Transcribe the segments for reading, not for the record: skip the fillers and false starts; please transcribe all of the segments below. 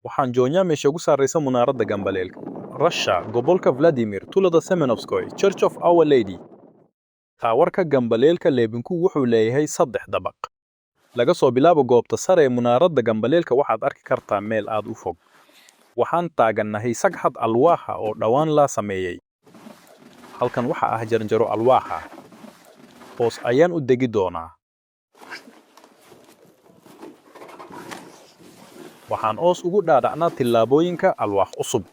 waxaan joognaa meesha ugu sarreysa munaaradda gambaleelka Russia gobolka Vladimir tulada Semenovskoy Church of Our Lady taawarka gambaleelka leebinku wuxuu leeyahay 3 dabaq laga soo bilaabo goobta sare ee munaaradda gambaleelka waxaad arki kartaa meel aad u fog waxaan taagannahay sagxad alwaaxa oo dhawaan la sameeyay halkan waxa ah jaranjaro alwaaxa hoos ayaan u degi doonaa waxaan oos ugu dhaadhacnaa tillaabooyinka alwaax cusub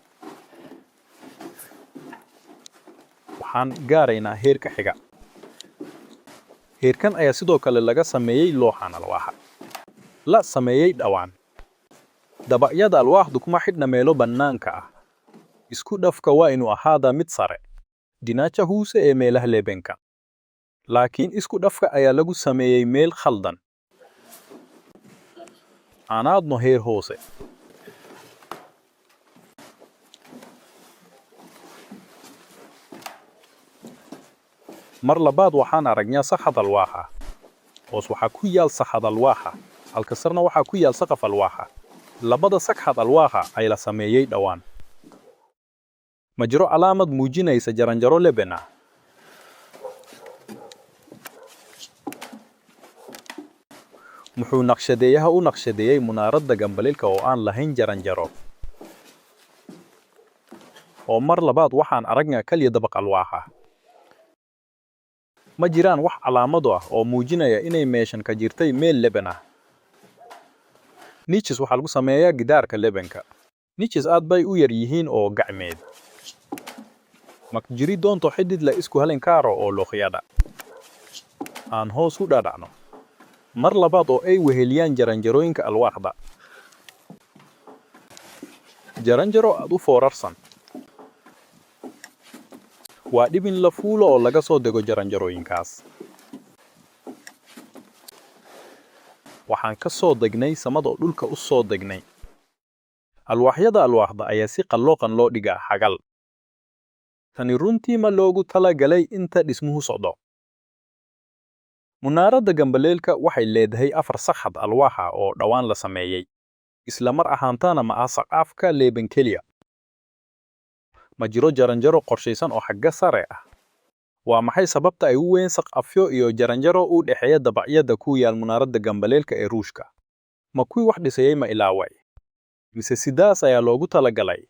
waxaan gaaraynaa heerka xiga heerkan ayaa sidoo kale laga sameeyay looxan alwaaxa la sameeyay dhawaan dabaqyada alwaaxdu kuma xidhna meelo bannaanka ah isku dhafka waa inuu ahaadaa mid sare dhinaca hoose ee meelaha leebenka laakiin isku dhafka ayaa lagu sameeyay meel khaldan aanaadno heer hoose mar labaad waxaan aragnaa saxad alwaaxa hoos waxaa ku yaal saxad alwaaxa halka sarna waxaa ku yaal saqaf alwaaxa labada saxad alwaaxa ay la sameeyay dhawaan ma jiro calaamad muujinaysa jaranjaro leben ah muxuu naqshadeeyaha u naqshadeeyay munaaradda gambaleelka oo aan lahayn jaranjaro oo mar labaad waxaan aragnaa kaliya dabaq alwaaxa ma jiraan wax calaamado ah oo muujinaya inay meeshan ka jirtay meel leben ah niches waxaa lagu sameeyaa gidaarka lebenka niches aad bay u yar yihiin oo gacmeed ma jiri doonto xidid la isku halin karo oo looqyada aan hoos u dhaadhacno mar labaad oo ay weheliyaan jaranjarooyinka alwaaxda jaranjaro aad u foorarsan waa dhibin la fuulo oo laga soo dego jaranjarooyinkaas waxaan ka soo degnay samada oo dhulka u soo degnay alwaaxyada alwaaxda ayaa si qallooqan loo dhigaa xagal tani runtii ma loogu talagalay inta dhismuhu socdo munaaradda gambaleelka waxay leedahay 4 saxad alwaaxa oo dhawaan la sameeyay isla mar ahaantana ma saqafka leeben keliya ma jiro jaranjaro qorshaysan oo xagga sare ah waa maxay sababta ay u weyn saqafyo iyo jaranjaro u dhexeeya dabaqyada ku yaal munaaradda gambaleelka ee Ruushka ma kuwii wax dhisayay ma ilaaway mise sidaas ayaa loogu talagalay